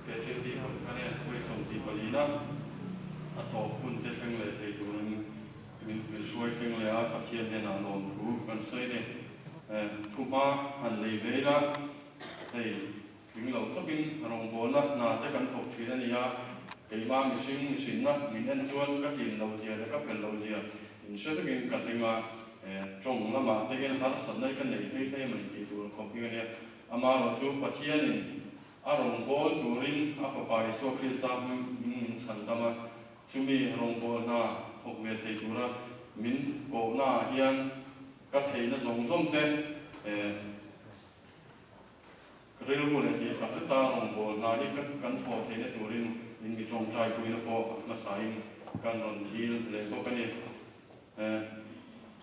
cái chuyện đi học cái này quay sống thì có lý đó à tổ quân thế phanh lệ thầy tụi mình xuôi phanh lệ à thiên này là lồn thú còn xoay này thu ma hành lì về đó thì mình lâu chắc mình rong bốn đó là cái căn học chuyện này à cái mà mình sinh đó mình ăn chuan các tiền lâu giờ các phần lâu giờ mình sẽ thực hiện cái mà trồng là mà cái hạt sản này cái này hay mình thì tụi không biết này ama lo chu pathian in a rong bol turin a fa pai so krista min chan tama chumi rong bol na hok ve thei tura min ko na hian ka thei na zong zong te ril mu le ka ta rong bol na hi kan tho thei na turin in mi tong trai ku na ko ma sai kan ron thil le ko ka ni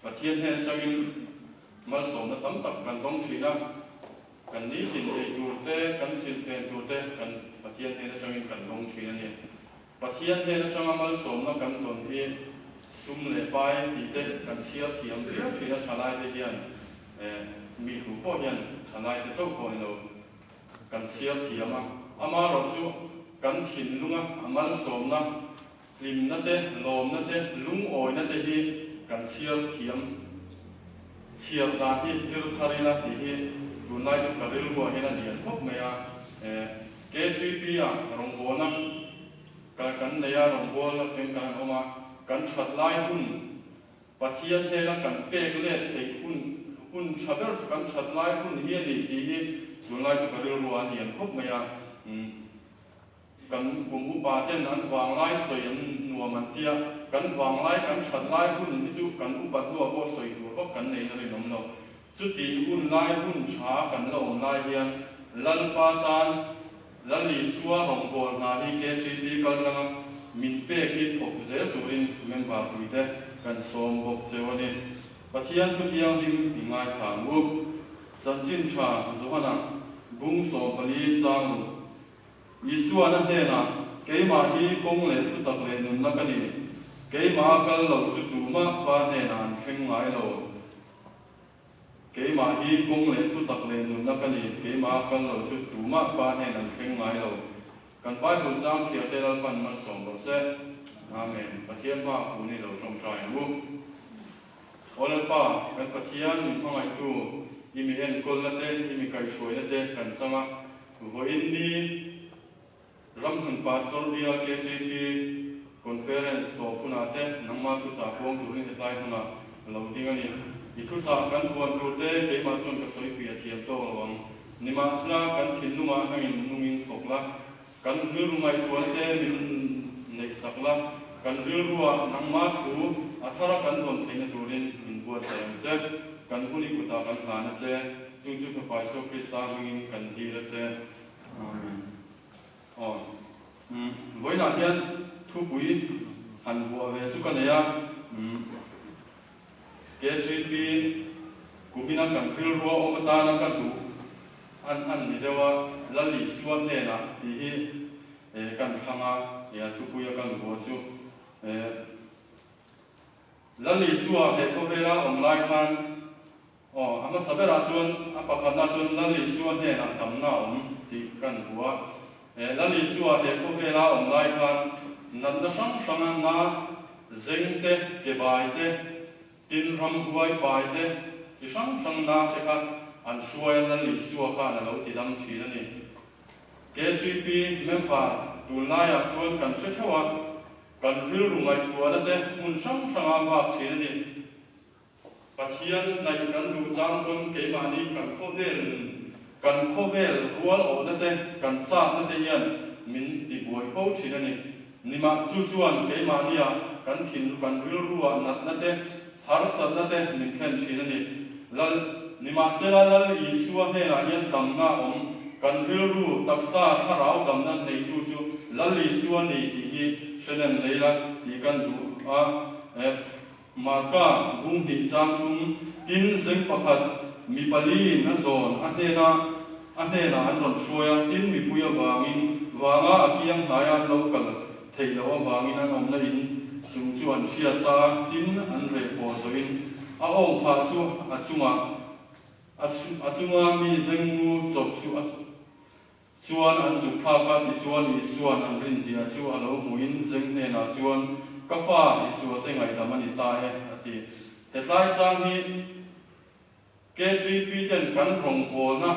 pathian he changin mal som na tam tak kan dong thina kan ni tin e turte kan sil pen turte kan pathian he na changin kan dong thina ni pathian he na changa mal som na kan ton hi sum le pai ti te kan sia thiam sia thina chalai te hian mi hu po hian chalai te chau ko no kan sia thiam ama ro chu kan thin lunga amal som na lim na te lom na te lung oi na te hi kan sia thiam chiam na hi sir tharina ti hi tunai chu karil bo hena lian khop maya KGP a rong bo na kan neya rong bo la ken kan oma kan chat lai hun pathian he la kan pek le thei hun chaber chu kan chat lai hun hi ni ti hi tunai chu karil bo lian khop maya kan kum pa ten an wang lai soi an nuwa man tia kan wang lai kan chat lai hun ni chu kan upat nuwa bo soi tu ko kan nei na ri nom lo chu ti hun lai hun tha kan lo lai hian lal pa tan lal li suwa rong bol na hi ke chi ti kal ranga min pe ki thok zel turin men ba pui te kan som bok chewani pathian thu thiang lim ingai tha mu chan chin tha zohana bung so pali chang Isua na he na ke ma hi kong le thu tak le nun na ka ni ke ma kal lo chu tu ma pa ne na kheng ngai lo ke ma hi kong le thu tak le nun na ka ni ke ma kal lo chu tu ma pa ne na kheng ngai lo kan pai hul sang sia te lal pan ma som bo se amen pathian ma hu ni lo trong trai mu ola pa kan pathian mi ngai tu imi hen kol na te imi kai shoi na te kan sama vo in ni Ramhun Pastor Dia KJP Conference to punate namma tu sa kong turin hetlai huna loading ani itu sa kan buan turte ke ma chon ka soi pi athiam to lawang nima sna kan thinuma hangin nungin thokla kan rilru mai tuante min nei sakla kan rilruwa namma thu athara kan don theina turin min bua sayam che kan huni kuta kan hana che chu chu pa Pastor Krista hangin kan ti la che với nạn nhân thu quý hành vụ về số con này KGP cũng bị năng cầm kêu rùa ông ta năng cầm đủ ăn thì đâu là lý xuân này nè thì cầm khang thì thu quý cầm vụ chú là lý xuân thì có thể là ông lại khan ama sabe ra xuân apa khana xuân là lý xuân này nè tầm nào ông thì cầm vụ la li suwa he ko vela on lai khan nan na sang na zeng te ke bai te tin ram huai bai te chi sang na te kha an suwa la li suwa kha na lo ti dam chi na ni KGP member tu lai a suan kan se thawa kan ril ru ngai tu na te mun sang a ba chi na ni pathian nai kan du chang kon ke ma ni kan kho vel kan kho vel rual o na te kan cha na te hian min ti boi kho thina ni nima chu chuan ke ma nia kan thin kan ril ruwa nat na te har san na te min thlen thina ni lal nima sela lal Isua he na hian tam na om kan ril ru taksa tharau dam na nei tu chu lal Isua ni ti hi shenem leila ti kan du marka bung hi chang tum tin zeng pakhat mi pali na zon anena an ron shoya tin mi puya wangin wanga akiang naya local theilo wangin an omna in chung chu an thia ta tin an re po soin a ong pha chu achunga mi zengu chop chuan an zu pha ka ti chuan i suan an rin zia chu alo muin zeng ne na chuan ka fa i suwa te ngai dam ani ta he ati hetlai chang hi KGP ten kan rong bol na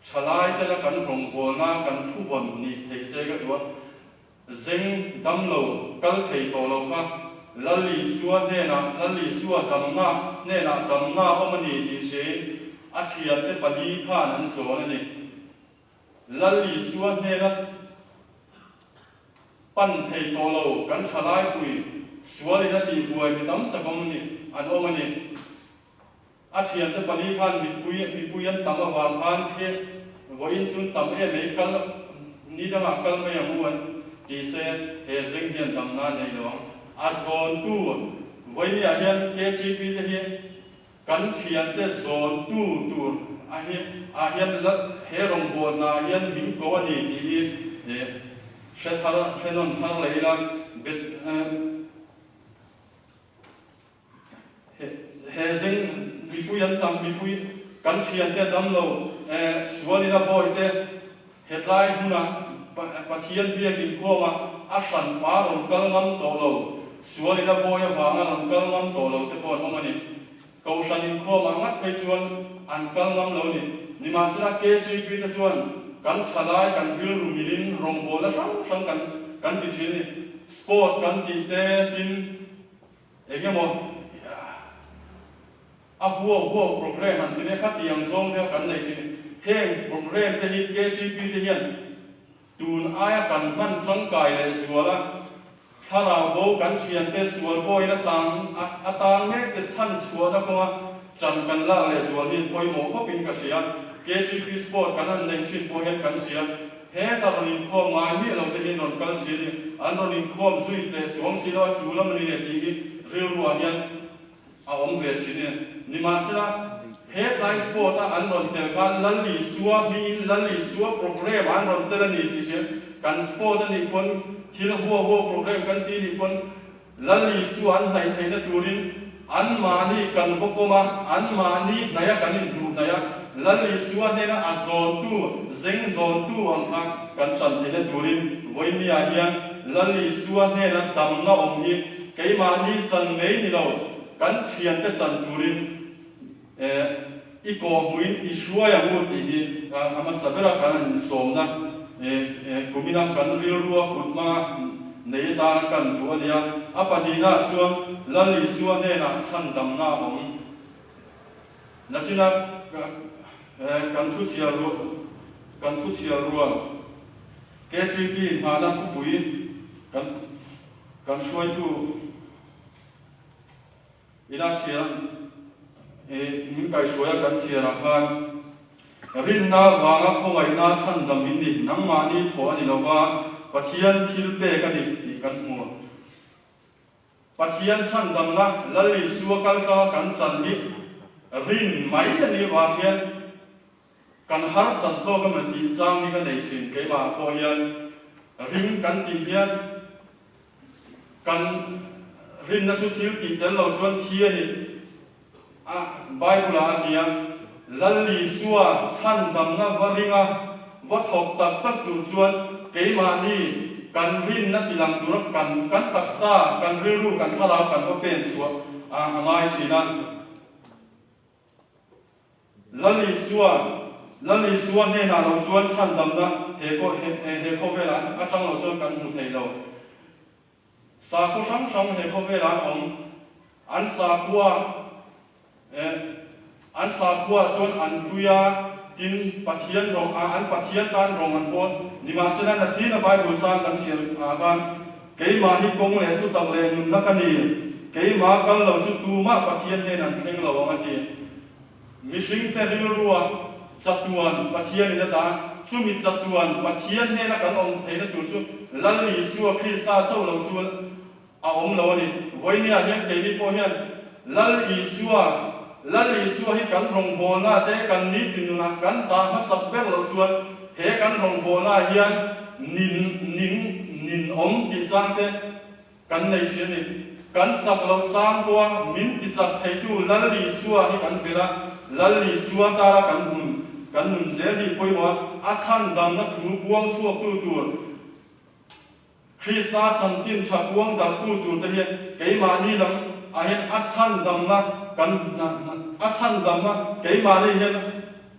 chalai te na kan rong bol na kan thu bon ni thei se ga do zeng dam lo kal thei to lo kha lali suwa ne na lali suwa dam na ne na dam na omani ti se a chia te pani kha nan so na ni lali suwa ne na pan thei to lo kan chalai pui suwa ni na ti buai mi tam ta kom ni an omani a chia te pani khan mi pui an tam wa khan he voin chun tam e nei kal ni da ma kal me amuan ti se he zeng hian dam na nei lo a zon tu voin ya hian KGP te hi kan chia te zon tu a hian la he rong bo na hian min ko ani ti he shenon thar leila bet he zeng mi pui an tam mi pui kan chia te dam lo suani na boy te headline huna pathian bia kin khoma a san pa ron kal ngam to lo suani na boy wa na ron kal ngam to lo te pon omani ko sanin khoma ngat pe chuan an kal ngam lo ni ma sra KGP te chuan kan chalai kan ril rumilin rong bola sang kan ti chin ni sport kan ti te tin engemo a huo program han ti ne kha tiang song le kan nei chin heng program te hi KGP te hian tun aya kan man chang kai le suala thara bo kan chian te sual boy na tang atang me te chan suwa da ko chan kan la le sual ni poi mo ko pin ka sia KGP sport kan an nei chin po hen kan sia he ta rin khom ngai mi lo te hin non kan sia ni an rin khom sui te chuang si lo chu lam ni le ti ril ruwa hian a om ve chin ni ma sira headline sport an ron tel khan lalli suwa program an ron tel ni ti se kan sport ni pon thil huo program kan ti ni pon lalli suwa an nai theina turin an ma ni kan bokoma an ma ni naya kan in du naya lalli suwa ne na azon tu zeng zon tu ang kha kan chan theina turin voini a hian lalli suwa ne na tam na om ni keima ni chan mei ni lo kan chian te chan turin iko muin isua ya mu ti ama sabera kan somna kumina kan rilua kutma nei ta kan tu ania apanina suam lali suwa ne na chan dam na om nachina kan thu sia ru KGP ma na pui kan suai tu ina chia min kai soya kan sia ra khan rin na wanga khomai na chan dam min ni nang ma ni tho ani lowa pathian thil pe ka ni ti kan mu pathian chan dam na lali suwa kal cha kan chan ni rin mai ani wa hian kan har san so ka man ti chang ni ka nei chin ke ma ko hian rin kan ti hian kan rin na su thil ti tel lo chuan thi ani Bible ania lalli suwa chan dam na varinga vathok tak tu chuan keima ni kan rin na tilang tur kan taksa kan rilu kan thala kan ko pen suwa angai china lalli suwa ne na lo chuan chan dam na he ko vela atang lo chuan kan mu thei lo sa ko sang he ko vela om an sa kuwa chuan an tuya tin pathian rong an pathian tan rong an pon ni ma sena na china Bible san kan sia kan keima hi kong le tu tak le nun na kani keima kal lo chu tu ma pathian ne nan thleng lo ma ti mishing te ri ruwa chatuan pathian ni da chumi chatuan pathian ne na kan ong theina tu chu lalli suwa Krista chau lo chu a om lo ni voini a hian ke ni po hian lalli suwa hi kan rong bona te kan ni tinuna kan ta ma sabber lo suwa he kan rong bona hian nin om ti chang te kan nei chi ni kan sak lo chang kwa min ti chak thei tu lalli suwa hi kan bela lalli suwa ta kan hun kan nun zel hi poimo a chan dam na thu buang chuak tu tur Krista chan chin cha buang dam tu tur te hian keimani lam a hian a chan dam na kan a chan dam na keimani hian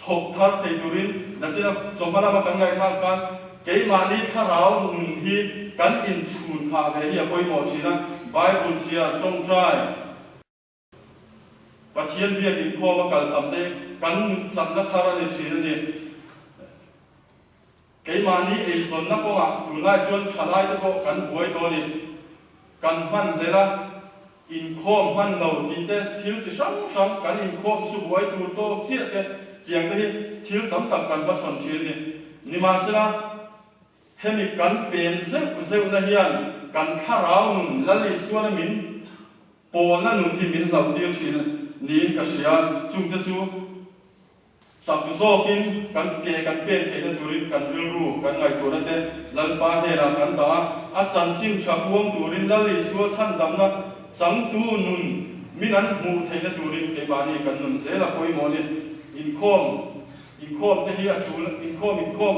thok thar thei turin na china chomala ma kan ngai kha kan keimani tharau nun hi kan in chhun kha ve hi poimo china Bible chia trong trai Pathian biak in kho ma kal tam te kan sam na thara ni china ni keimani ei son na ko ma tu lai chuan thalai te ko kan buai to ni kan man le la in kho man lo ti te thil chi sang kan in kho su buai tu to chia te kiang te hi thil tam tam kan ba son chin ni ma sila hemi kan pen zeu na hian kan tharau nun lali suan min po na nun hi min lau tir chin nin ka sia chung te chu sak zokin kan ke kan pen the na turin kan ril ru kan ngai tu na te lan pa he ra kan ta a chan chim tha buang turin lali suwa chan dam na chang tu nun min an mu the na turin ke ba ni kan nun zela poi mo ni in khom te hi a chu in khom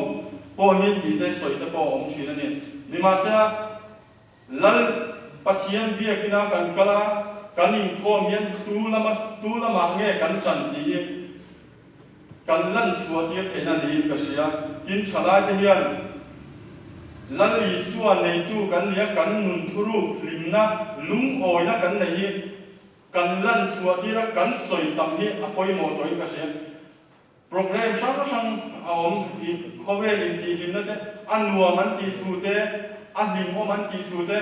po hi ti te soi te po om chin na ni ma sa lal pathian bia kina kan kala kan in khom hian tu lama nge kan chan ti kan lan suwa ti the na ni ka sia kin chala te hian lan li suwa nei tu kan lia kan nun thuru limna lung oi na kan nei kan lan suwa ti ra kan soi tam hi apoi mo toi ka sia program sang aom i khovel in ti him na te anua man ti thu te anim ho man ti thu te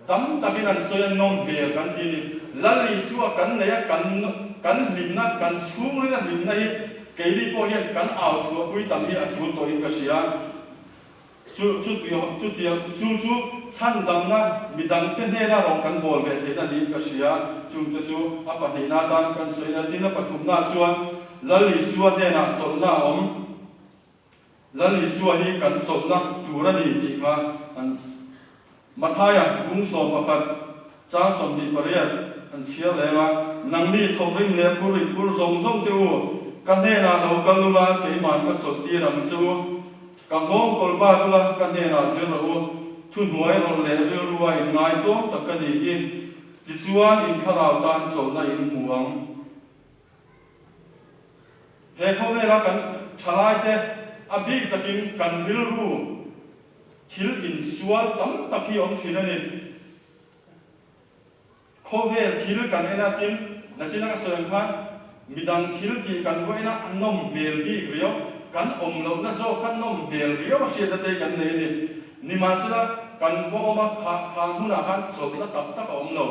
tam takin an soya nom be kan ti ni lan li suwa kan nei kan limna kan chung ri na limna hi keili po hian kan au chu pui tam hi a chu to in ka sia chu chan dam na midang te ne na rong kan bol ve the na ni ka sia chu apa ni na dan kan soi na tin na pathum na chuan lali suwa te na chol na om lali suwa hi kan chol na tura ni ti kha an mathaya bung so pakhat cha som ni pariat an chia lewa nang ni thokrim le pur zong te u kan ne na lo kan lu la ke man ka so ti ram chu ka ngom kol ba tu la kan ne na se ro thu nuai ro le ri ru wa in ngai to ta ka ni in ti chuan in kharau tan so na in muang he khome la kan thalai te abi takin kan ril ru thil in sual tam takhi om thina ni khove thil kan ena tin na china ka soem khan midang thil ti kan go ena anom mel bi rio kan om lo na zo kan nom mel rio ma sia te kan nei ni ni ma sila kan go ma kha huna han so na tak tak om lo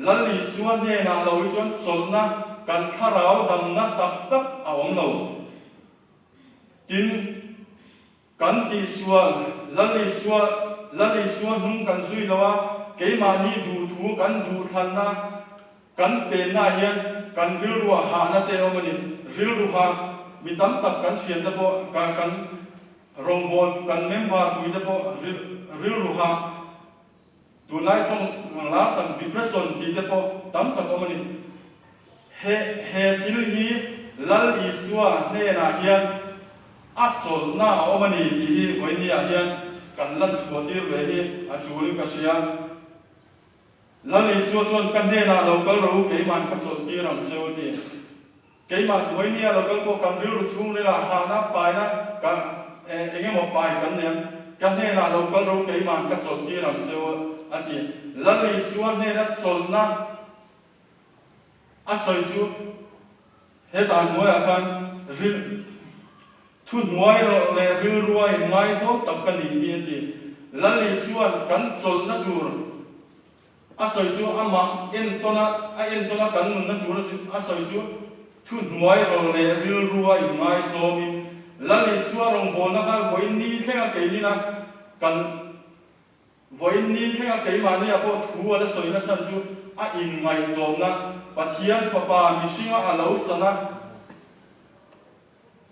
lali suan ne na lo chon sol na kan tharau dam na tak tak a om lo tin kan ti suan lali suan hung kan zui lawa ke ma ni du thu kan du than na kan pe na hian kan ril ru ha na te omani ril ru ha mi tam tak kan sian ta po kan rong bol kan member tu ta po ril ru ha tu lai trong la tan depression ti ta po tam tak omani he thil hi lal i suwa ne na hian achol na omani ti hi voini a hian kan lan suwa ti ve hi a chul ka sia lal i suwa chon kan ne na local ro ke man ka chol ti ram cheu ti ke ma voini a local ko kan ril chung le la ha na pai na ka enge mo pai kan ne na local ro ke man ka chol ti ram cheu ati lal i suwa ne na chol na a soi chu he ta moi a kan ril thu nuai ro le ril ruai mai to tak kan ni ti lali suan kan chol na dur a soi chu ama en tona kan nun na dur a soi chu thu nuai ro le ril ruai mai to min lali suan rong bol na ka voi ni thenga ke ni na kan voi ni thenga ke ma ni a po thu ala soi na chan chu a in mai to na pathian papa mi singa a lo chana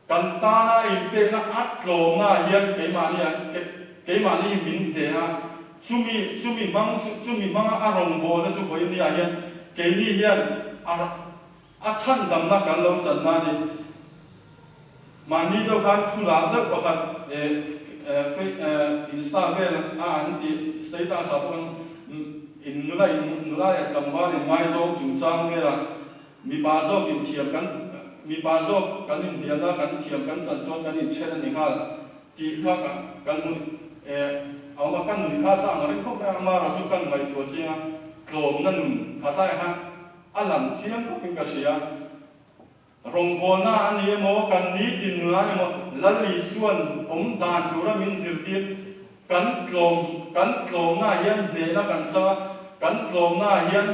kan ta na in pe na at lo na hian ke ma ni min de ha chumi mang a rong bo na chu voi ni a hian ke ni hian a chan dam na kan lo chan na ni mani đâu khan thu làm đâu bạc Insta về anh thì status sao con in nula cầm hoa thì mai số chúng sang về là mi ba số in thiệp mi ba số cái in điền ra cái thiệp cái chân số cái in chết anh ha thì khác cái một ông mà cái người khác sang rồi không phải mà là chúng cái người tuổi trẻ rồi nó nung khá tay ha anh làm chiếm có cái gì à rong phone na anh em mo kan ni tin na em mo lali suan đàn tu ra min zir ti kan klom na hian ne na kan sa kan klom na hian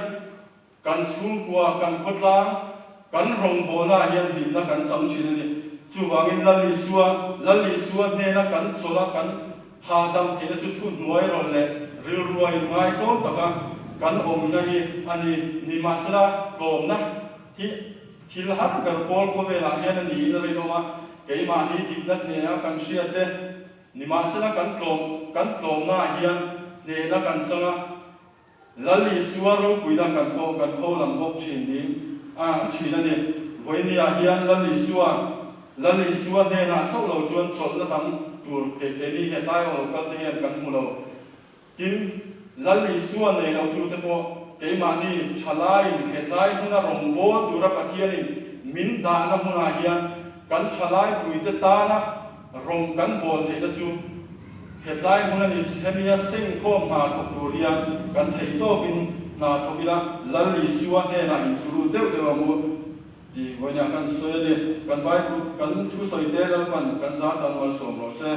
kan chung kwa kan khotlang kan rong phone na hian lim na kan sam chin ni chu wangin lali suan ne na kan chola kan ha dam the na chu thu nuai ro le ril ruai ngai ko taka kan na hi ani ni masala klom na hi thil har gar pol ko vela hian ni na ri noma keima ni diknat ne a kan hriate nima sena kan tlom na hian ne na kan changa lali suaru puina kan ho lam bok thin ni thina ni voinia hian lali suwa ne na chau lo chuan chol na tam tur ke ni he tai ho ka te hian kan mu lo tin lali suwa ne lo tur te po keima ni chalai he tai huna rong bo tura pathiani min da na huna hian kan chalai puite ta na rong kan bol the na chu he tai huna ni chhemia sing khom ma thok tur hian kan thei to bin na thokila lali suwa ne na in turu deu deu mu di voina kan soye de kan bai kan thu soi te dal kan za tan wal som ro se